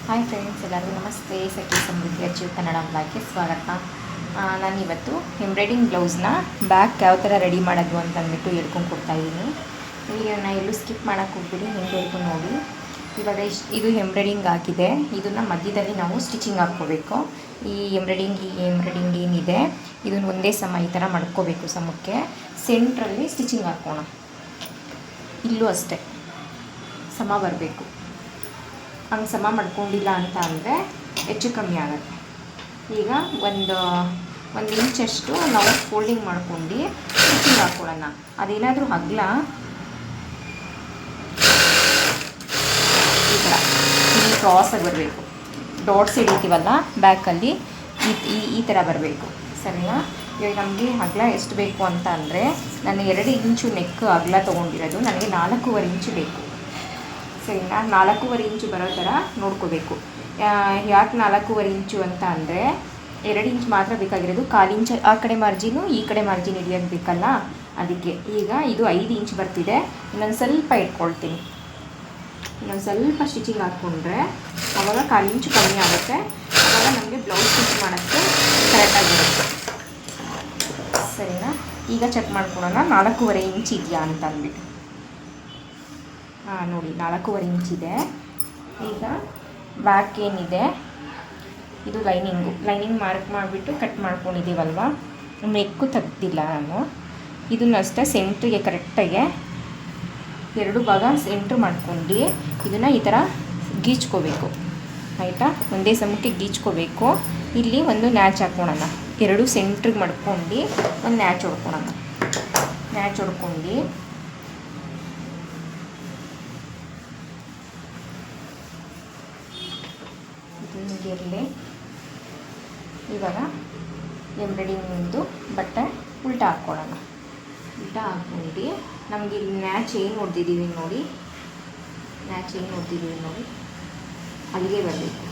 Hi friends, ಎಲ್ಲರಿಗೂ ನಮಸ್ತೆ. ಸಖಿ ಸಮೃದ್ಧಿ achieve Kannada ಬ್ಲಾಗ್ಗೆ ಸ್ವಾಗತ. ನಾನಿವತ್ತು ಎಂಬ್ರಾಯ್ಡಿಂಗ್ ಬ್ಲೌಸ್ನ ಬ್ಯಾಕ್ ಯಾವ ಥರ ರೆಡಿ ಮಾಡೋದು ಅಂತಂದ್ಬಿಟ್ಟು ಹೇಳ್ಕೊಂಡು ಕೊಡ್ತಾಯಿದ್ದೀನಿ. ವಿಡಿಯೋನ ಎಲ್ಲೂ ಸ್ಕಿಪ್ ಮಾಡೋಕ್ಕೆ ಹೋಗ್ಬಿಡಿ, ಹಿಂದೆವರೆಗೂ ನೋಡಿ. ಇವಾಗ ಇದು ಎಂಬ್ರಾಯ್ಡಿಂಗ್ ಹಾಕಿದೆ, ಇದನ್ನು ಮಧ್ಯದಲ್ಲಿ ನಾವು ಸ್ಟಿಚಿಂಗ್ ಹಾಕ್ಕೋಬೇಕು. ಈ ಎಂಬ್ರಾಯ್ಡಿಂಗ್ ಏನಿದೆ ಇದನ್ನು ಒಂದೇ ಸಮ ಈ ಥರ ಮಾಡ್ಕೋಬೇಕು. ಸಮಕ್ಕೆ ಸೆಂಟ್ರಲ್ಲಿ ಸ್ಟಿಚಿಂಗ್ ಹಾಕೋಣ. ಇಲ್ಲೂ ಅಷ್ಟೇ ಸಮ ಬರಬೇಕು. ಹಂಗೆ ಸಮ ಮಾಡ್ಕೊಂಡಿಲ್ಲ ಅಂತ ಅಂದರೆ ಹೆಚ್ಚು ಕಮ್ಮಿ ಆಗುತ್ತೆ. ಈಗ ಒಂದು ಇಂಚಷ್ಟು ನಾವು ಫೋಲ್ಡಿಂಗ್ ಮಾಡ್ಕೊಂಡು ಸ್ಟಿಚಿಂಗ್ ಹಾಕ್ಕೊಳ್ಳೋಣ. ಅದೇನಾದರೂ ಅಗಲ ಈ ಥರ ಇಲ್ಲಿ ಕ್ರಾಸಾಗಿ ಬರಬೇಕು. ಡಾಟ್ಸ್ ಹಿಡಿತೀವಲ್ಲ ಬ್ಯಾಕಲ್ಲಿ ಈ ಥರ ಬರಬೇಕು. ಸರಿನಾ? ಇವಾಗ ನಮಗೆ ಅಗಲ ಎಷ್ಟು ಬೇಕು ಅಂತ ಅಂದರೆ, ನಾನು 2 ಇಂಚು ನೆಕ್ ಅಗಲ ತೊಗೊಂಡಿರೋದು, ನನಗೆ 4.25 ಇಂಚು ಬೇಕು. ಸರಿನಾ? 4.25 ಇಂಚು ಬರೋ ಥರ ನೋಡ್ಕೋಬೇಕು. ಯಾಕೆ 4.25 ಇಂಚು ಅಂತ ಅಂದರೆ, 2 ಇಂಚ್ ಮಾತ್ರ ಬೇಕಾಗಿರೋದು. 1/4 ಇಂಚ್ ಆ ಕಡೆ ಮಾರ್ಜಿನು ಈ ಕಡೆ ಮಾರ್ಜಿನ್ ಹಿಡಿಯೋದು ಬೇಕಲ್ಲ, ಅದಕ್ಕೆ. ಈಗ ಇದು 5 ಇಂಚ್ ಬರ್ತಿದೆ. ಇನ್ನೊಂದು ಸ್ವಲ್ಪ ಇಟ್ಕೊಳ್ತೀನಿ. ಇನ್ನೊಂದು ಸ್ವಲ್ಪ ಸ್ಟಿಚಿಂಗ್ ಹಾಕ್ಕೊಂಡ್ರೆ ಆವಾಗ 1/4 ಇಂಚು ಕಮ್ಮಿ ಆಗುತ್ತೆ. ಆವಾಗ ನಮಗೆ ಬ್ಲೌಸ್ ಸ್ಟಿಚ್ ಮಾಡೋಕ್ಕೆ ಕರೆಕ್ಟಾಗಿ ಬರುತ್ತೆ. ಸರಿನಾ? ಈಗ ಚೆಕ್ ಮಾಡ್ಕೊಳ್ಳೋಣ 4.25 ಇಂಚ್ ಇದೆಯಾ ಅಂತ ಅಂದ್ಬಿಟ್ಟು. ನೋಡಿ 4.25 ಇಂಚಿದೆ. ಈಗ ಬ್ಯಾಕ್ ಏನಿದೆ ಇದು ಲೈನಿಂಗ್ ಮಾರ್ಕ್ ಮಾಡಿಬಿಟ್ಟು ಕಟ್ ಮಾಡ್ಕೊಂಡಿದ್ದೀವಲ್ವ, ನೆಕ್ಕು ತೆಗ್ದಿಲ್ಲ ನಾನು. ಇದನ್ನು ಅಷ್ಟೇ ಸೆಂಟ್ರಿಗೆ ಕರೆಕ್ಟಾಗಿ 2 ಭಾಗ ಸೆಂಟ್ರ್ ಮಾಡ್ಕೊಂಡು ಇದನ್ನು ಈ ಥರ ಗೀಚ್ಕೋಬೇಕು. ಆಯಿತಾ? ಒಂದೇ ಸಮಕ್ಕೆ ಗೀಚ್ಕೋಬೇಕು. ಇಲ್ಲಿ ಒಂದು ನ್ಯಾಚ್ ಹಾಕ್ಕೊಳ್ಳೋಣ. 2 ಸೆಂಟ್ರಿಗೆ ಮಾಡ್ಕೊಂಡು ಒಂದು ನ್ಯಾಚ್ ಹೊಡ್ಕೊಳ್ಳೋಣ. ನ್ಯಾಚ್ ಹೊಡ್ಕೊಂಡು ಇರಲಿ. ಇವಾಗ ಎಂಬ್ರಾಯ್ಡಿಂಗ್ದು ಬಟ್ಟೆ ಉಲ್ಟಾ ಹಾಕ್ಕೊಳ್ಳೋಣ. ಉಲ್ಟಾ ಹಾಕ್ಕೊಂಡು ನಮಗೆ ಇಲ್ಲಿ ನ್ಯಾಚ್ ಏನು ಹೊಡೆದಿದ್ದೀವಿ ನೋಡಿ, ಅಲ್ಲಿಗೆ ಬರಬೇಕು.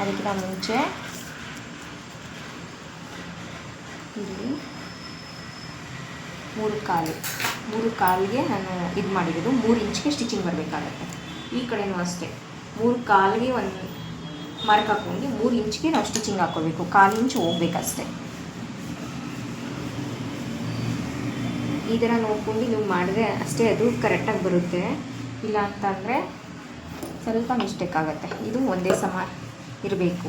ಅದಕ್ಕಿಂತ ಮುಂಚೆ ಇಲ್ಲಿ 3 ಕಾಲಿಗೆ ನಾನು ಇದು ಮಾಡಿರೋದು 3 ಇಂಚ್ಗೆ ಸ್ಟಿಚಿಂಗ್ ಬರಬೇಕಾಗತ್ತೆ. ಈ ಕಡೆನೂ ಅಷ್ಟೇ 3 ಕಾಲಿಗೆ ಒಂದು ಮಾರ್ಕ್ ಹಾಕ್ಕೊಂಡು 3 ಇಂಚ್ಗೆ ನಾವು ಸ್ಟಿಚಿಂಗ್ ಹಾಕ್ಕೋಬೇಕು. 1/4 ಇಂಚು ಹೋಗ್ಬೇಕಷ್ಟೆ. ಈ ಥರ ನೋಡ್ಕೊಂಡು ನೀವು ಮಾಡಿದ್ರೆ ಅಷ್ಟೇ ಅದು ಕರೆಕ್ಟಾಗಿ ಬರುತ್ತೆ. ಇಲ್ಲ ಅಂತಂದರೆ ಸ್ವಲ್ಪ ಮಿಸ್ಟೇಕ್ ಆಗುತ್ತೆ. ಇದು ಒಂದೇ ಸಮ ಇರಬೇಕು.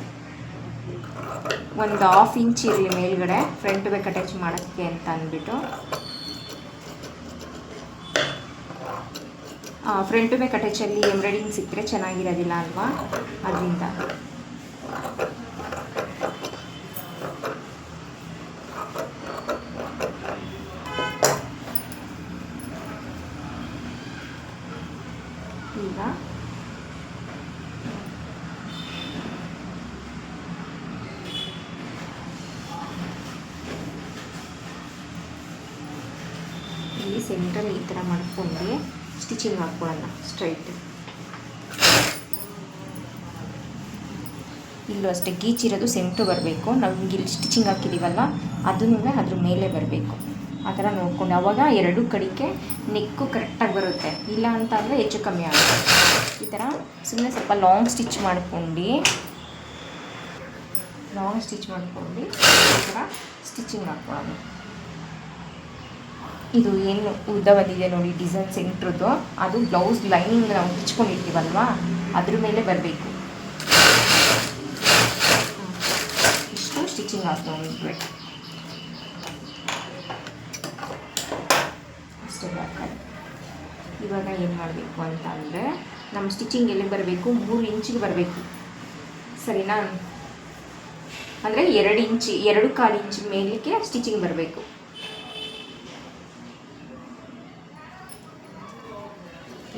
ಒಂದು 1/2 ಇಂಚ್ ಇರಲಿ ಮೇಲ್ಗಡೆ, ಫ್ರಂಟ್ ಬೇಕ್ ಅಟ್ಯಾಚ್ ಮಾಡೋಕ್ಕೆ ಅಂತ ಅಂದ್ಬಿಟ್ಟು. ಫ್ರಂಟ್ ಬೇಕ್ ಅಟ್ಯಾಚಲ್ಲಿ ಎಂಬ್ರಾಯ್ಡಿಂಗ್ ಸಿಕ್ಕರೆ ಚೆನ್ನಾಗಿರೋದಿಲ್ಲ ಅಲ್ವಾ, ಅದರಿಂದ. ಈಗ ಇಲ್ಲಿ ಸೆಂಟ್ರಲ್ಲಿ ಈ ಥರ ಮಾಡ್ಕೊಂಡು ಸ್ಟಿಚಿಂಗ್ ಹಾಕ್ಕೊಳ್ಳೋಣ ಸ್ಟ್ರೈಟ್. ಇಲ್ಲೂ ಅಷ್ಟೇ ಗೀಚಿರೋದು ಸೆಂಟ್ರು ಬರಬೇಕು. ನಮ್ಗೆ ಇಲ್ಲಿ ಸ್ಟಿಚಿಂಗ್ ಹಾಕಿದ್ದೀವಲ್ಲ ಅದನ್ನೂ ಅದ್ರ ಮೇಲೆ ಬರಬೇಕು. ಆ ಥರ ನೋಡ್ಕೊಂಡು ಆವಾಗ 2 ಕಡೆಗೆ ನೆಕ್ಕು ಕರೆಕ್ಟಾಗಿ ಬರುತ್ತೆ. ಇಲ್ಲ ಅಂತ ಅಂದರೆ ಹೆಚ್ಚು ಕಮ್ಮಿ ಆಗುತ್ತೆ. ಈ ಥರ ಸುಮ್ಮನೆ ಸ್ವಲ್ಪ ಲಾಂಗ್ ಸ್ಟಿಚ್ ಮಾಡ್ಕೊಂಡು ಈ ಥರ ಸ್ಟಿಚಿಂಗ್ ಹಾಕ್ಕೊಳ್ಳೋಣ. ಇದು ಏನು ಉದ್ದ ಬಂದಿದೆ ನೋಡಿ ಡಿಸೈನ್ ಸೆಂಟ್ರದ್ದು, ಅದು ಬ್ಲೌಸ್ ಲೈನಿಂಗ್ ನಾವು ಬಿಚ್ಕೊಂಡಿರ್ತೀವಲ್ವ ಅದ್ರ ಮೇಲೆ ಬರಬೇಕು. ಇಷ್ಟು ಸ್ಟಿಚಿಂಗ್ ಹಾಕ್ಕೊಂಡಿರ್ಬೇಕು ಅಷ್ಟೇ. ಬೇಕಾದ್ರೆ ಇವಾಗ ಏನು ಮಾಡಬೇಕು ಅಂತ ಅಂದರೆ, ನಮ್ಮ ಸ್ಟಿಚಿಂಗ್ ಎಲ್ಲಿ ಬರಬೇಕು, 3 ಇಂಚಿಗೆ ಬರಬೇಕು. ಸರಿನಾ? ಅಂದರೆ 2.25 ಇಂಚ್ ಮೇಲಕ್ಕೆ ಸ್ಟಿಚಿಂಗ್ ಬರಬೇಕು.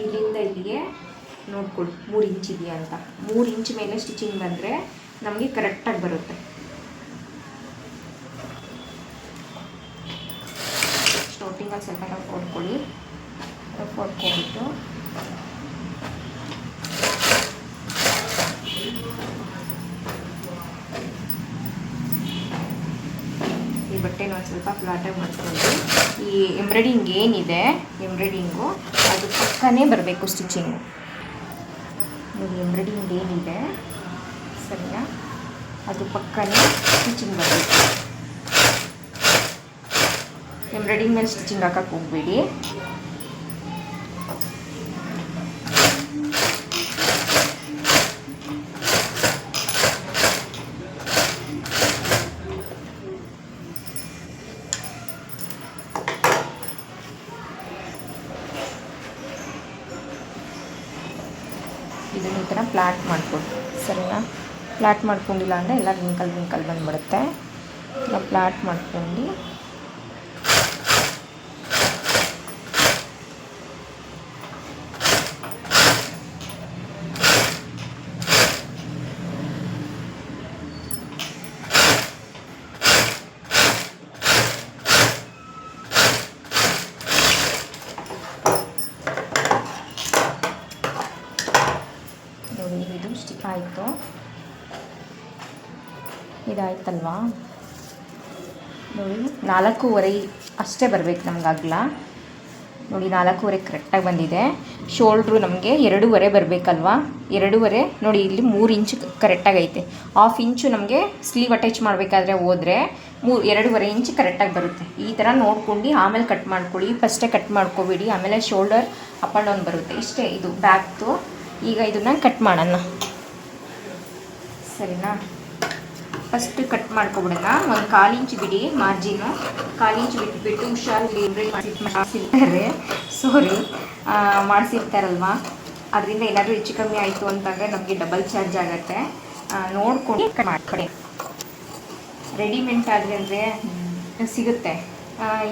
ಇಲ್ಲಿಂದ ಇಲ್ಲಿಗೆ ನೋಡ್ಕೊಳ್ಳಿ 3 ಇಂಚ್ ಇದೆಯಾ ಅಂತ. 3 ಇಂಚ್ ಮೇಲೆ ಸ್ಟಿಚಿಂಗ್ ಬಂದರೆ ನಮಗೆ ಕರೆಕ್ಟಾಗಿ ಬರುತ್ತೆ. ಸ್ಟಾರ್ಟಿಂಗಲ್ಲಿ ಸ್ವಲ್ಪ ನಾವು ಕೊಟ್ಬಿಟ್ಟು ಈ ಬಟ್ಟೆನ ಒಂದು ಸ್ವಲ್ಪ ಫ್ಲಾಟಾಗಿ ಮಾಡ್ಕೊಂಡು ಈ ಈ ಎಂಬ್ರಾಯ್ಡಿಂಗ್ ಏನಿದೆ ಎಂಬ್ರಾಯ್ಡಿಂಗು ಅದು ಪಕ್ಕನೇ ಬರಬೇಕು ಸ್ಟಿಚಿಂಗು. ನೋಡಿ ಎಂಬ್ರಾಯ್ಡಿಂಗ್ ಏನಿದೆ ಸರಿನಾ, ಅದು ಪಕ್ಕನೇ ಸ್ಟಿಚಿಂಗ್ ಬರಬೇಕು. ಎಂಬ್ರಾಯ್ಡಿಂಗ್ ಮೇಲೆ ಸ್ಟಿಚಿಂಗ್ ಹಾಕಕ್ಕೆ ಹೋಗಬೇಡಿ. ಇದನ್ನು ಈ ಥರ ಫ್ಲಾಟ್ ಮಾಡಿಕೊಡಿ ಸರಿನಾ. ಫ್ಲಾಟ್ ಮಾಡ್ಕೊಂಡಿಲ್ಲ ಅಂದರೆ ಎಲ್ಲ ವಿಂಕಲ್ ಬಂದುಬಿಡುತ್ತೆ. ಇಲ್ಲ ಫ್ಲಾಟ್ ಮಾಡ್ಕೊಂಡು ನೋಡಿ ಇದು ಸ್ಟಿಕ್ ಆಯಿತು. ಇದಾಯ್ತಲ್ವಾ, ನೋಡಿ 4:15 ಅಷ್ಟೇ ಬರಬೇಕು ನಮ್ಗೆ ಅಗಲ. ನೋಡಿ 4:15 ಕರೆಕ್ಟಾಗಿ ಬಂದಿದೆ. ಶೋಲ್ಡ್ರು ನಮಗೆ 2.5 ಬರಬೇಕಲ್ವಾ, 2.5 ನೋಡಿ ಇಲ್ಲಿ 3 ಇಂಚ್ ಕರೆಕ್ಟಾಗಿ ಐತೆ. 1/2 ಇಂಚು ನಮಗೆ ಸ್ಲೀವ್ ಅಟ್ಯಾಚ್ ಮಾಡಬೇಕಾದ್ರೆ ಹೋದರೆ 2.5 ಇಂಚ್ ಕರೆಕ್ಟಾಗಿ ಬರುತ್ತೆ. ಈ ಥರ ನೋಡ್ಕೊಂಡು ಆಮೇಲೆ ಕಟ್ ಮಾಡ್ಕೊಳ್ಳಿ, ಫಸ್ಟೇ ಕಟ್ ಮಾಡ್ಕೋಬೇಡಿ, ಆಮೇಲೆ ಶೋಲ್ಡರ್ ಅಪ್ ಆ್ಯಂಡ್ ಡೌನ್ ಬರುತ್ತೆ. ಇಷ್ಟೇ ಇದು ಬ್ಯಾಕ್ದು. ಈಗ ಇದನ್ನು ಕಟ್ ಮಾಡೋಣ ಸರಿನಾ. ಫಸ್ಟ್ ಕಟ್ ಮಾಡ್ಕೊಬಿಡೋಣ. ಒಂದು 1/4 ಇಂಚ್ ಬಿಡಿ ಮಾರ್ಜಿನು, 1/4 ಇಂಚ್ ಬಿಟ್ಬಿಟ್ಟು ಹುಷಾರಲ್ಲಿ ಮಾಡಿಸಿರ್ತಾರೆ ಮಾಡಿಸಿರ್ತಾರಲ್ವ, ಅದರಿಂದ ಏನಾದರೂ ಹೆಚ್ಚು ಕಮ್ಮಿ ಆಯಿತು ಅಂತಂದರೆ ನಮಗೆ ಡಬಲ್ ಚಾರ್ಜ್ ಆಗುತ್ತೆ. ನೋಡ್ಕೊಂಡು ಕಟ್ ಮಾಡ್ಕೊಳ್ಳಿ. ರೆಡಿಮೇಡ್ ಆದರೆ ಅಂದರೆ ಸಿಗುತ್ತೆ,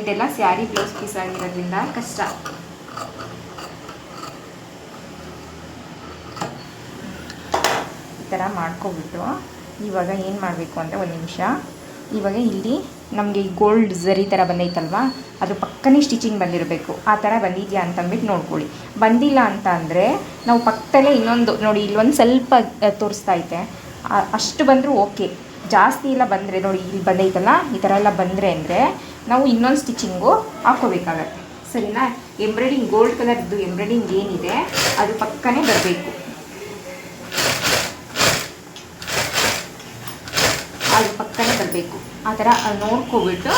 ಇದೆಲ್ಲ ಸ್ಯಾರಿ ಬ್ಲೌಸ್ ಪೀಸ್ ಆಗಿರೋದ್ರಿಂದ ಕಷ್ಟ. ಈ ಥರ ಮಾಡ್ಕೊಬಿಟ್ಟು ಇವಾಗ ಏನು ಮಾಡಬೇಕು ಅಂದರೆ ಒಂದು ನಿಮಿಷ, ಇವಾಗ ಇಲ್ಲಿ ನಮಗೆ ಈ ಗೋಲ್ಡ್ ಝರಿ ಥರ ಬಂದೈತಲ್ವ, ಅದು ಪಕ್ಕನೇ ಸ್ಟಿಚಿಂಗ್ ಬಂದಿರಬೇಕು. ಆ ಥರ ಬಂದಿದೆಯಾ ಅಂತಂದ್ಬಿಟ್ಟು ನೋಡ್ಕೊಳ್ಳಿ. ಬಂದಿಲ್ಲ ಅಂತ ಅಂದರೆ ನಾವು ಪಕ್ಕದಲ್ಲೇ ಇನ್ನೊಂದು ನೋಡಿ ಇಲ್ಲೊಂದು ಸ್ವಲ್ಪ ತೋರಿಸ್ತಾ ಐತೆ, ಅಷ್ಟು ಬಂದರೂ ಓಕೆ. ಜಾಸ್ತಿ ಎಲ್ಲ ಬಂದರೆ ನೋಡಿ ಇಲ್ಲಿ ಬಂದೈತಲ್ಲ, ಈ ಥರ ಎಲ್ಲ ಬಂದರೆ ಅಂದರೆ ನಾವು ಇನ್ನೊಂದು ಸ್ಟಿಚಿಂಗು ಹಾಕ್ಕೋಬೇಕಾಗತ್ತೆ ಸರಿನಾ. ಎಂಬ್ರಾಯ್ಡಿಂಗ್ ಗೋಲ್ಡ್ ಕಲರ್ದು ಎಂಬ್ರಾಯ್ಡಿಂಗ್ ಏನಿದೆ ಅದು ಪಕ್ಕನೇ ಬರಬೇಕು. ಅದು ಪಕ್ಕನೇ ಬರಬೇಕು. ಆ ಥರ ನೋಡ್ಕೊಬಿಟ್ಟು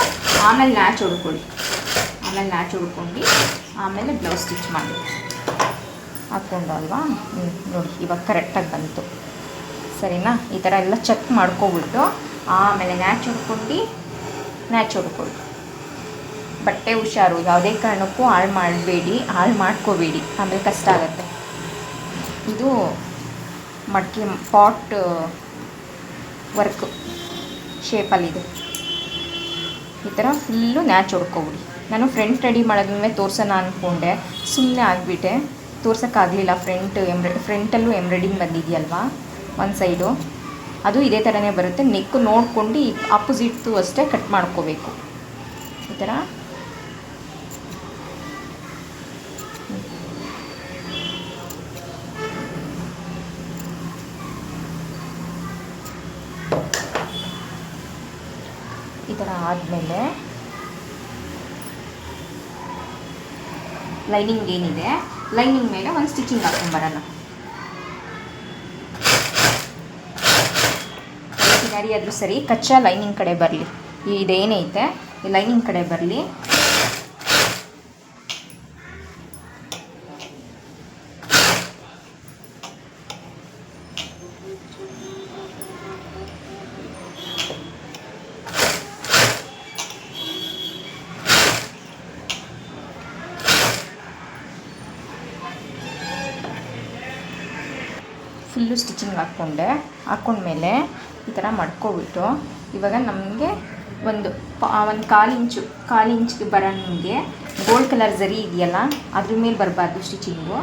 ಆಮೇಲೆ ನ್ಯಾಚ್ ಹೊಡ್ಕೊಳ್ಳಿ. ಹೊಡ್ಕೊಂಡು ಆಮೇಲೆ ಬ್ಲೌಸ್ ಸ್ಟಿಚ್ ಮಾಡಿ ಹಾಕ್ಕೊಂಡು ಅಲ್ವಾ. ನೋಡಿ ಇವಾಗ ಕರೆಕ್ಟಾಗಿ ಬಂತು ಸರಿನಾ. ಈ ಥರ ಎಲ್ಲ ಚೆಕ್ ಮಾಡ್ಕೊಬಿಟ್ಟು ಆಮೇಲೆ ನ್ಯಾಚ್ ಹೊಡ್ಕೊಳ್ಳಿ. ಬಟ್ಟೆ ಹುಷಾರು, ಯಾವುದೇ ಕಾರಣಕ್ಕೂ ಹಾಳು ಮಾಡ್ಕೋಬೇಡಿ, ಆಮೇಲೆ ಕಷ್ಟ ಆಗುತ್ತೆ. ಇದು ಮಡಿಕೆ ಪಾಟ್ ವರ್ಕ್ ಶೇಪಲ್ಲಿದೆ. ಈ ಥರ ಫುಲ್ಲು ನ್ಯಾಚ್ ಹೊಡ್ಕೊಬಿಡಿ. ನಾನು ಫ್ರಂಟ್ ರೆಡಿ ಮಾಡೋದ್ಮೇಲೆ ತೋರ್ಸೋಣ ಅಂದ್ಕೊಂಡೆ, ಸುಮ್ಮನೆ ಆಗಿಬಿಟ್ಟೆ, ತೋರ್ಸೋಕ್ಕಾಗಲಿಲ್ಲ. ಫ್ರಂಟಲ್ಲೂ ಎಂಬ್ರಾಯ್ಡಿಂಗ್ ಬಂದಿದೆಯಲ್ವಾ ಒಂದು ಸೈಡು, ಅದು ಇದೇ ಥರನೇ ಬರುತ್ತೆ. ನೆಕ್ಕು ನೋಡ್ಕೊಂಡು ಆಪೋಸಿಟ್ದು ಅಷ್ಟೇ ಕಟ್ ಮಾಡ್ಕೋಬೇಕು. ಈ ಥರ ಆದಮೇಲೆ ಲೈನಿಂಗ್ ಏನಿದೆ ಲೈನಿಂಗ್ ಮೇಲೆ ಒಂದು ಸ್ಟಿಚಿಂಗ್ ಹಾಕ್ಕೊಂಬರೋಣ. ಕಿನಾರಿ ಆದರೂ ಸರಿ, ಕಚ್ಚಾ ಲೈನಿಂಗ್ ಕಡೆ ಬರಲಿ. ಇದೇನೈತೆ ಈ ಲೈನಿಂಗ್ ಕಡೆ ಬರಲಿ. ಫುಲ್ಲು ಸ್ಟಿಚಿಂಗ್ ಹಾಕ್ಕೊಂಡ್ಮೇಲೆ ಈ ಥರ ಮಾಡ್ಕೊಬಿಟ್ಟು ಇವಾಗ ನಮಗೆ ಒಂದು 1/4 ಇಂಚ್ಗೆ ಬರೋ ನಿಮಗೆ ಗೋಲ್ಡ್ ಕಲರ್ ಝರಿ ಇದೆಯಲ್ಲ ಅದ್ರ ಮೇಲೆ ಬರಬಾರ್ದು ಸ್ಟಿಚಿಂಗು,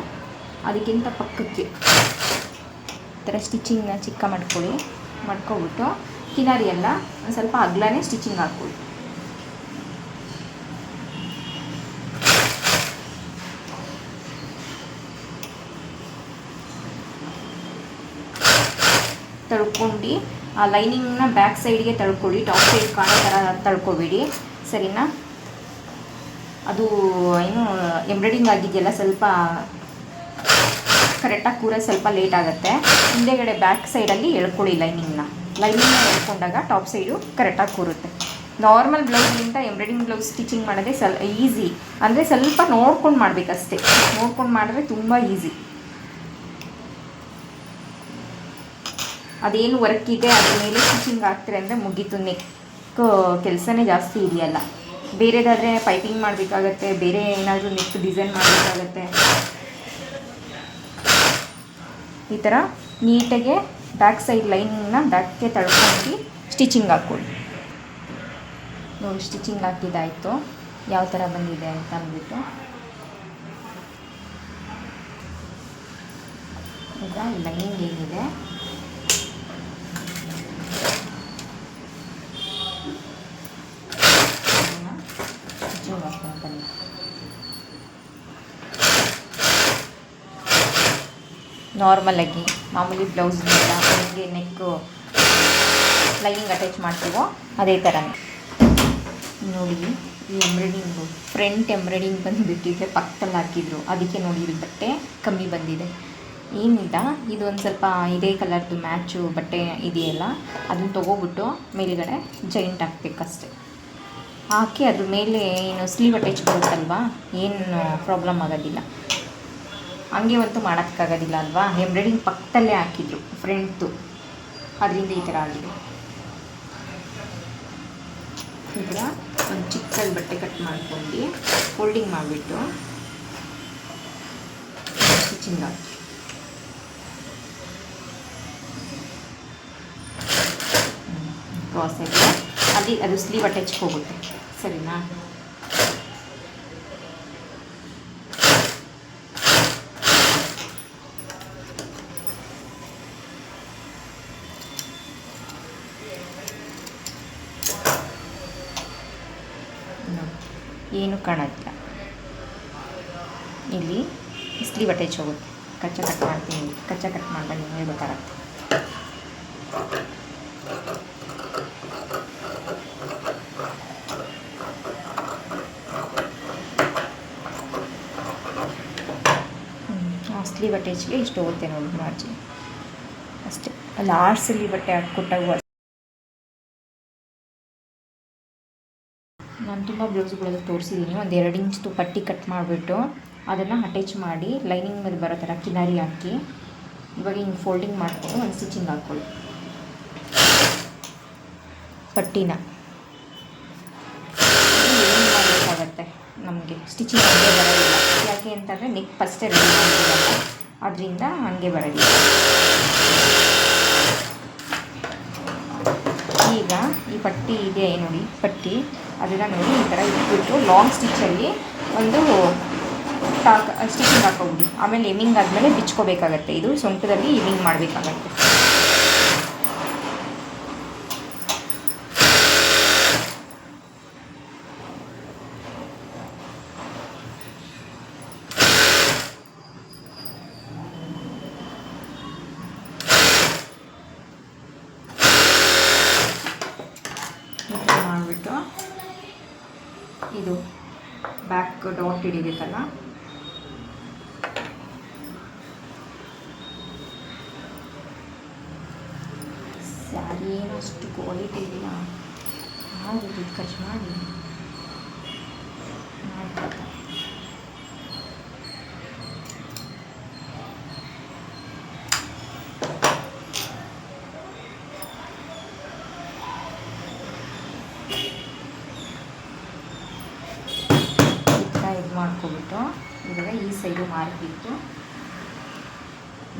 ಅದಕ್ಕಿಂತ ಪಕ್ಕಕ್ಕೆ ಈ ಥರ ಸ್ಟಿಚಿಂಗ್ನ ಚಿಕ್ಕ ಮಾಡ್ಕೊಬಿಟ್ಟು ಕಿನಾರಿ ಎಲ್ಲ ಒಂದು ಸ್ವಲ್ಪ ಅಗಲನೇ ಸ್ಟಿಚಿಂಗ್ ಹಾಕ್ಕೊಳ್ಳಿ. ತಳ್ಕೊಂಡು ಆ ಲೈನಿಂಗ್ನ ಬ್ಯಾಕ್ ಸೈಡ್ಗೆ ತಳ್ಕೊಳ್ಳಿ, ಟಾಪ್ ಸೈಡ್ ಕಾಣೋ ಥರ ತಳ್ಕೊಬೇಡಿ ಸರಿನಾ. ಅದು ಏನು ಎಂಬ್ರಾಯ್ಡಿಂಗ್ ಆಗಿದೆಯಲ್ಲ ಸ್ವಲ್ಪ ಕರೆಕ್ಟಾಗಿ ಕೂರ ಸ್ವಲ್ಪ ಲೇಟ್ ಆಗುತ್ತೆ. ಹಿಂದೆಗಡೆ ಬ್ಯಾಕ್ ಸೈಡಲ್ಲಿ ಎಳ್ಕೊಳ್ಳಿ ಲೈನಿಂಗ್ನ ಎಳ್ಕೊಂಡಾಗ ಟಾಪ್ ಸೈಡು ಕರೆಕ್ಟಾಗಿ ಕೂರುತ್ತೆ. ನಾರ್ಮಲ್ ಬ್ಲೌಸ್ಗಿಂತ ಎಂಬ್ರಾಯ್ಡಿಂಗ್ ಬ್ಲೌಸ್ ಸ್ಟಿಚಿಂಗ್ ಮಾಡೋದೇ ಈಸಿ. ಅಂದರೆ ಸ್ವಲ್ಪ ನೋಡ್ಕೊಂಡು ಮಾಡಬೇಕಷ್ಟೇ, ನೋಡ್ಕೊಂಡು ಮಾಡಿದ್ರೆ ತುಂಬ ಈಸಿ. ಅದೇನು ವರ್ಕ್ ಇದೆ ಅದ್ರ ಮೇಲೆ ಸ್ಟಿಚಿಂಗ್ ಆಗ್ತಾರೆ ಅಂದರೆ ಮುಗೀತು, ನೆಕ್ ಕೆಲಸನೇ ಜಾಸ್ತಿ ಇದೆಯಲ್ಲ. ಬೇರೆದಾದರೆ ಪೈಪಿಂಗ್ ಮಾಡಬೇಕಾಗತ್ತೆ, ಬೇರೆ ಏನಾದರೂ ನೆಕ್ ಡಿಸೈನ್ ಮಾಡಬೇಕಾಗತ್ತೆ. ಈ ಥರ ನೀಟಾಗೆ ಬ್ಯಾಕ್ ಸೈಡ್ ಲೈನಿಂಗ್ನ ಬ್ಯಾಕ್ಗೆ ತಳ್ಕೊಂಡು ಸ್ಟಿಚಿಂಗ್ ಹಾಕ್ಕೊಳ್ಳಿ. ನೋಡಿ ಸ್ಟಿಚಿಂಗ್ ಹಾಕಿದ್ದಾಯಿತು, ಯಾವ ಥರ ಬಂದಿದೆ ಅಂತ ಅಂದ್ಬಿಟ್ಟು. ಈಗ ಲೈನಿಂಗ್ ಏನಿದೆ ಸ್ಟಿಚಿಂಗ್ ಹಾಕ್ಕೊಂಡು ಬನ್ನಿ. ನಾರ್ಮಲಾಗಿ ಮಾಮೂಲಿ ಬ್ಲೌಸ್ನಿಂದ ಹೇಗೆ ನೆಕ್ಕು ಲೈನಿಂಗ್ ಅಟ್ಯಾಚ್ ಮಾಡ್ತೀವೋ ಅದೇ ಥರನೇ. ನೋಡಿ ಈ ಎಂಬ್ರಾಯ್ಡಿಂಗು ಫ್ರಂಟ್ ಎಂಬ್ರಾಯ್ಡಿಂಗ್ ಬಂದುಬಿಟ್ಟಿದೆ, ಪಕ್ಕದಲ್ಲಿ ಹಾಕಿದ್ರು, ಅದಕ್ಕೆ ನೋಡಿ ಇದು ಬಟ್ಟೆ ಕಮ್ಮಿ ಬಂದಿದೆ. ಏನಿಲ್ಲ, ಇದು ಒಂದು ಸ್ವಲ್ಪ ಇದೇ ಕಲರ್ದು ಮ್ಯಾಚು ಬಟ್ಟೆ ಇದೆಯಲ್ಲ, ಅದನ್ನು ತೊಗೊಬಿಟ್ಟು ಮೇಲುಗಡೆ ಜೈಂಟ್ ಹಾಕ್ಬೇಕಷ್ಟೆ. ಹಾಕಿ ಅದ್ರ ಮೇಲೆ ಏನು ಸ್ಲೀವ್ ಅಟ್ಯಾಚ್ ಬರುತ್ತಲ್ವಾ, ಏನು ಪ್ರಾಬ್ಲಮ್ ಆಗೋದಿಲ್ಲ. ಹಂಗೆ ಅಂತೂ ಮಾಡೋಕ್ಕಾಗೋದಿಲ್ಲ ಅಲ್ವಾ, ಎಂಬ್ರಾಯ್ಡಿಂಗ್ ಪಕ್ಕದಲ್ಲೇ ಹಾಕಿದ್ರು ಫ್ರಂಟ್ದು, ಅದರಿಂದ ಈ ಥರ ಆಗಿದೆ. ಈ ಥರ ಒಂದು ಚಿಕ್ಕಲ್ಲಿ ಬಟ್ಟೆ ಕಟ್ ಮಾಡ್ಕೊಂಡು ಫೋಲ್ಡಿಂಗ್ ಮಾಡಿಬಿಟ್ಟು ಸ್ಟಿಚಿಂಗ್ ಹಾಕಿ. ಕ್ರಾಸ್ ಆಗಿ ಅದು ಸ್ಲೀವ್ ಅಟ್ಯಾಚ್ಗೆ ಹೋಗುತ್ತೆ, ಸರಿನಾ? ಏನು ಕಾಣೋದಿಲ್ಲ, ಇಲ್ಲಿ ಸ್ಲೀವ್ ಅಟ್ಯಾಚ್ ಹೋಗುತ್ತೆ. ಕಚ್ಚಾ ಕಟ್ ಮಾಡ್ತೀನಿ, ಕಚ್ಚಾ ಕಟ್ ಮಾಡಿದಾಗ ನಿಮಗೆ ಗೊತ್ತಾಗುತ್ತೆ. ಆ ಸ್ಲೀವ್ ಅಟ್ಯಾಚ್ಗೆ ಇಷ್ಟು ಹೋಗುತ್ತೆ ನೋಡಿ ಮಾರ್ಜಿನ್ ಅಷ್ಟೇ. ಲಾಸ್ಟಲ್ಲಿ ಬಟ್ಟೆ ಹಾಕ್ಕೊಟ್ಟಾಗ ನಾನು ತುಂಬ ಬ್ಲೌಸ್ಗಳೆಲ್ಲ ತೋರಿಸಿದ್ದೀನಿ. ಒಂದು 2 ಇಂಚ್ದು ಪಟ್ಟಿ ಕಟ್ ಮಾಡಿಬಿಟ್ಟು ಅದನ್ನು ಅಟ್ಯಾಚ್ ಮಾಡಿ ಲೈನಿಂಗ್ ಮೇಲೆ ಬರೋ ಥರ ಕಿನಾರಿ ಹಾಕಿ ಇವಾಗ ಹಿಂಗೆ ಫೋಲ್ಡಿಂಗ್ ಮಾಡಿಕೊಂಡು ಒಂದು ಸ್ಟಿಚಿಂಗ್ ಹಾಕ್ಕೊಳ್ಳಿ ಪಟ್ಟಿನ. ಏನು ಮಾಡಬೇಕಾಗತ್ತೆ ನಮಗೆ ಸ್ಟಿಚಿಂಗ್ ಹಂಗೆ ಬರೋದಿಲ್ಲ. ಯಾಕೆ ಅಂತಂದರೆ ನೆಕ್ ಫಸ್ಟೇ ರೆಡಿ ಮಾಡಿರಲ್ಲ, ಅದರಿಂದ ಹಂಗೆ ಬರೋದಿಲ್ಲ. ಈಗ ಈ ಪಟ್ಟಿ ಇದೆ ನೋಡಿ, ಪಟ್ಟಿ ಅದನ್ನು ನೋಡಿ ಈ ಥರ ಇಟ್ಬಿಟ್ಟು ಲಾಂಗ್ ಸ್ಟಿಚ್ಚಲ್ಲಿ ಒಂದು ಸ್ಟಿಚಿಂಗ್ ಹಾಕೋಬಿಡಿ. ಆಮೇಲೆ ಎಮಿಂಗ್ ಆದಮೇಲೆ ಬಿಚ್ಕೋಬೇಕಾಗತ್ತೆ. ಇದು ಸೊಂಟದಲ್ಲಿ ಎಮಿಂಗ್ ಮಾಡಬೇಕಾಗತ್ತೆ. ಮಾಡಿಬಿಟ್ಟು ಇದು ಬ್ಯಾಕ್ ಡಾಟ್ ಹಿಡಿಬೇಕಲ್ಲ, ಸ್ಯಾರಿ ಏನು ಅಷ್ಟು ಕ್ವಾಲಿಟಿ ಇಲ್ಲ, ಆದರೂ ಇದು ಖರ್ಚು ಮಾಡಿ ಮಾಡ್ಕೊತ. ಇದು ಮಾಡ್ಕೊಬಿಟ್ಟು ಇವಾಗ ಈ ಸೈಡು ಮಾರ್ಕಿಟ್ಟು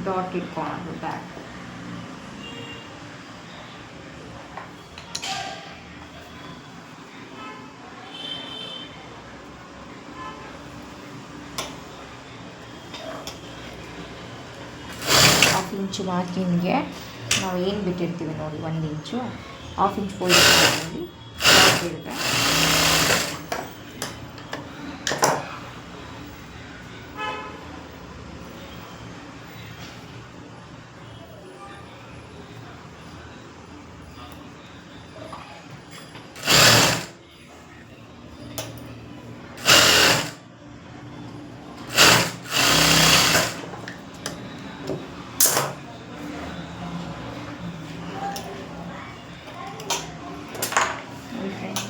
ಡಾಟ್ ಇಟ್ಕೊಂಡು ಬ್ಯಾಕ್ ಇಂಚು ಮಾರ್ಕಿಂಗ್ಗೆ ನಾವು ಏನು ಬಿಟ್ಟಿರ್ತೀವಿ ನೋಡಿ, 1 ಇಂಚು 1/2 ಇಂಚ್ ಫೋಲ್ಡ್ ಮಾಡಿ ಇರುತ್ತೆ.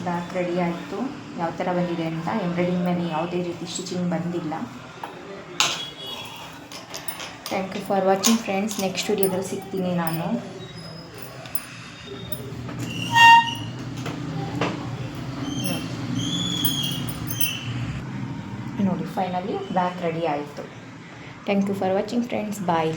ಬ್ಯಾಕ್ ರೆಡಿ ಆಯಿತು. ಯಾವ ಥರ ಬಂದಿದೆ ಅಂತ. ಎಂಬ್ರಾಯ್ಡಿಂಗ್ ಮೇಲೆ ಯಾವುದೇ ರೀತಿ ಸ್ಟಿಚಿಂಗ್ ಬಂದಿಲ್ಲ. Thank you for watching friends. Next ವಿಡಿಯೋದಲ್ಲಿ ಸಿಗ್ತೀನಿ ನಾನು. ನೋಡಿ ಫೈನಲಿ ಬ್ಯಾಕ್ ರೆಡಿ ಆಯಿತು. Thank you for watching friends. Bye.